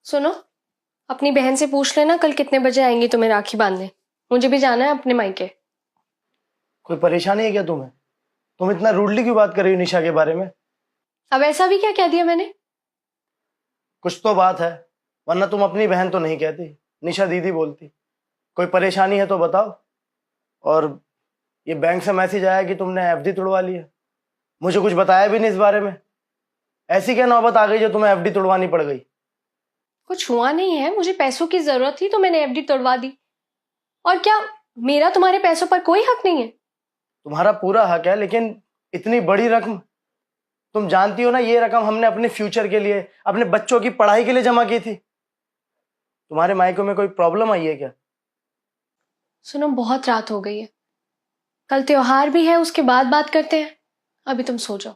सुनो, अपनी बहन से पूछ लेना कल कितने बजे आएंगी तुम्हें राखी बांधने। मुझे भी जाना है अपने मायके। कोई परेशानी है क्या तुम्हें? तुम इतना रूडली क्यों बात कर रही हो निशा के बारे में? अब ऐसा भी क्या कह दिया मैंने? कुछ तो बात है, वरना तुम अपनी बहन तो नहीं कहती, निशा दीदी बोलती। कोई परेशानी है तो बताओ। और ये बैंक से मैसेज आया कि तुमने एफडी तुड़वा ली है, मुझे कुछ बताया भी नहीं इस बारे में। ऐसी क्या नौबत आ गई जो तुम्हें एफडी तुड़वानी पड़ गई? कुछ हुआ नहीं है, मुझे पैसों की जरूरत थी तो मैंने एफडी तोड़वा दी। और क्या मेरा तुम्हारे पैसों पर कोई हक नहीं है? तुम्हारा पूरा हक है, लेकिन इतनी बड़ी रकम, तुम जानती हो ना ये रकम हमने अपने फ्यूचर के लिए, अपने बच्चों की पढ़ाई के लिए जमा की थी। तुम्हारे मायके में कोई प्रॉब्लम आई है क्या? सुनो, बहुत रात हो गई है, कल त्योहार भी है, उसके बाद बात करते हैं। अभी तुम सो जाओ।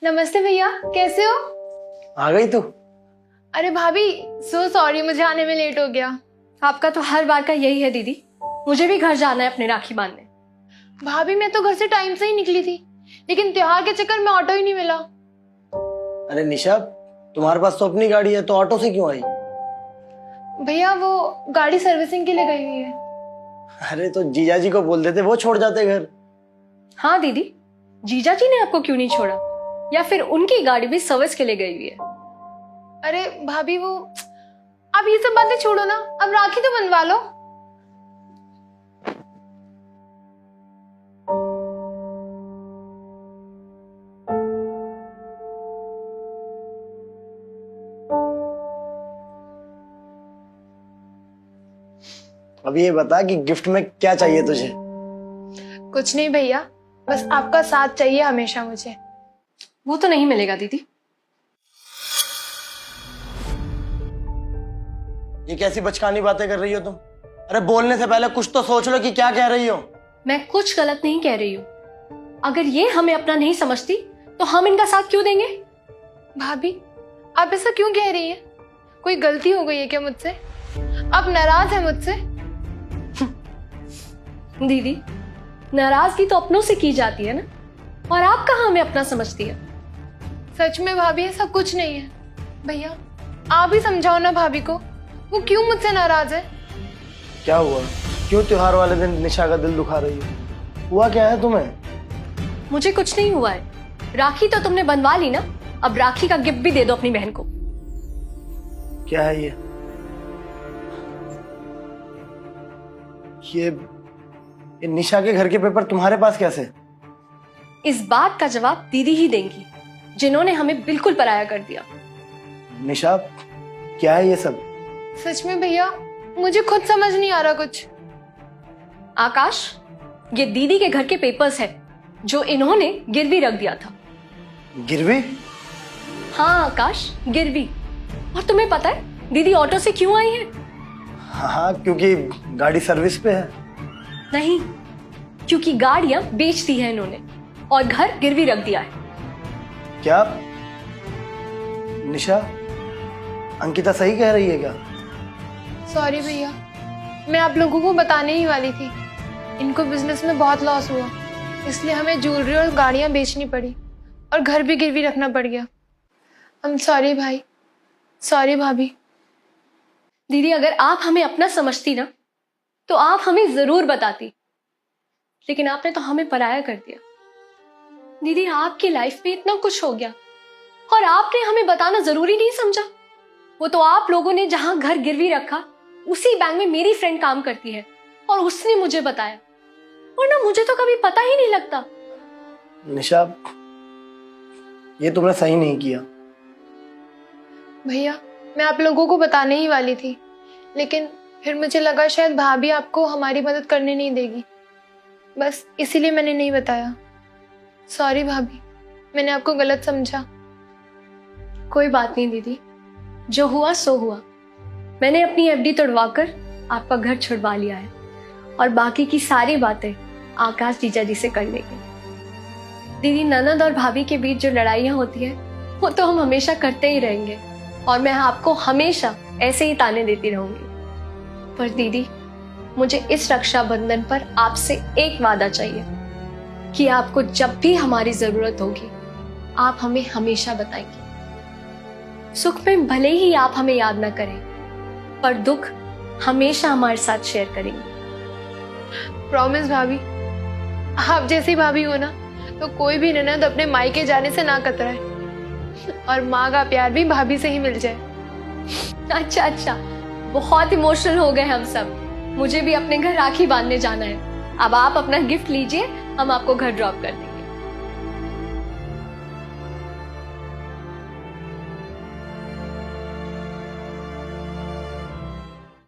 नमस्ते भैया, कैसे हो? आ गई तू? अरे भाभी, सो सॉरी, मुझे आने में लेट हो गया। आपका तो हर बार का यही है दीदी, मुझे भी घर जाना है अपने राखी बांधने। भाभी, मैं तो घर से टाइम से ही निकली थी, लेकिन त्योहार के चक्कर में ऑटो ही नहीं मिला। अरे निशा, तुम्हारे पास तो अपनी गाड़ी है, तो ऑटो से क्यों आई? भैया, वो गाड़ी सर्विसिंग के लिए गई हुई है। अरे तो जीजा जी को बोल देते, वो छोड़ जाते घर। हाँ दीदी, जीजा जी ने आपको क्यों नहीं छोड़ा? या फिर उनकी गाड़ी भी सर्विस के लिए गई हुई है? अरे भाभी, वो अब ये सब बातें छोड़ो ना, अब राखी तो बनवा लो। अब ये बता कि गिफ्ट में क्या चाहिए तुझे? कुछ नहीं भैया, बस आपका साथ चाहिए हमेशा मुझे। वो तो नहीं मिलेगा दीदी। ये कैसी बचकानी बातें कर रही हो तुम? अरे बोलने से पहले कुछ तो सोच लो कि क्या कह रही हो। मैं कुछ गलत नहीं कह रही हूँ। अगर ये हमें अपना नहीं समझती तो हम इनका साथ क्यों देंगे? भाभी, आप ऐसा क्यों कह रही हैं? कोई गलती हो गई है क्या मुझसे? आप नाराज हैं मुझसे? दीदी, नाराजगी तो अपनों से की जाती है ना, और आप कहाँ हमें अपना समझती है? सच में भाभी, ऐसा कुछ नहीं है। भैया, आप ही समझाओ ना भाभी को, वो क्यों मुझसे नाराज है? क्या हुआ? क्यों त्योहार वाले दिन निशा का दिल दुखा रही है? हुआ क्या है तुम्हें? मुझे कुछ नहीं हुआ है। राखी तो तुमने बनवा ली ना, अब राखी का गिफ्ट भी दे दो अपनी बहन को। क्या है ये निशा के घर के पेपर तुम्हारे पास कैसे? इस बात का जवाब दीदी ही देंगी, जिन्होंने हमें बिल्कुल पराया कर दिया। निशा, क्या है ये सब? सच में भैया, मुझे खुद समझ नहीं आ रहा कुछ। आकाश, ये दीदी के घर के पेपर्स है जो इन्होंने गिरवी रख दिया था। गिरवी? हाँ आकाश, गिरवी। और तुम्हें पता है दीदी ऑटो से क्यों आई है? हाँ, क्योंकि गाड़ी सर्विस पे है। नहीं, क्योंकि गाड़ियां बेच दी है इन्होंने और घर गिरवी रख दिया है। क्या निशा, अंकिता सही कह रही है क्या? सॉरी भैया, मैं आप लोगों को बताने ही वाली थी। इनको बिजनेस में बहुत लॉस हुआ, इसलिए हमें ज्वेलरी और गाड़ियां बेचनी पड़ी और घर भी गिरवी रखना पड़ गया। I'm सॉरी भाई, सॉरी भाभी। दीदी, अगर आप हमें अपना समझती ना तो आप हमें जरूर बताती, लेकिन आपने तो हमें पराया कर दिया। दीदी, आपकी लाइफ में इतना कुछ हो गया और आपने हमें बताना जरूरी नहीं समझा। वो तो आप लोगों ने जहां घर गिरवी रखा उसी बैंक में मेरी फ्रेंड काम करती है और उसने मुझे बताया, वरना मुझे तो कभी पता ही नहीं लगता। निशा, ये तुमने सही नहीं किया। भैया, मैं आप लोगों को बताने ही वाली थी, लेकिन फिर मुझे लगा शायद भाभी आपको हमारी मदद करने नहीं देगी, बस इसीलिए मैंने नहीं बताया। सॉरी भाभी, मैंने आपको गलत समझा। कोई बात नहीं दीदी, जो हुआ सो हुआ। मैंने अपनी एफडी तोड़वाकर आपका घर छुड़वा लिया है और बाकी की सारी बातें आकाश जीजा जी से कर लेंगे। दीदी, ननद और भाभी के बीच जो लड़ाइयाँ होती है वो तो हम हमेशा करते ही रहेंगे और मैं आपको हमेशा ऐसे ही ताने देती रहूंगी। पर दीदी, मुझे इस रक्षाबंधन पर आपसे एक वादा चाहिए। कि आपको जब भी हमारी जरूरत होगी आप हमें हमेशा बताएंगे। सुख में भले ही आप हमें याद ना करें, पर दुख हमेशा हमारे साथ शेयर करेंगे। प्रॉमिस भाभी, आप जैसी भाभी हो ना तो कोई भी ननद अपने मायके जाने से ना कतराए, और माँ का प्यार भी भाभी से ही मिल जाए। अच्छा अच्छा, बहुत इमोशनल हो गए हम सब। मुझे भी अपने घर राखी बांधने जाना है। अब आप अपना गिफ्ट लीजिए, हम आपको घर ड्रॉप कर देंगे।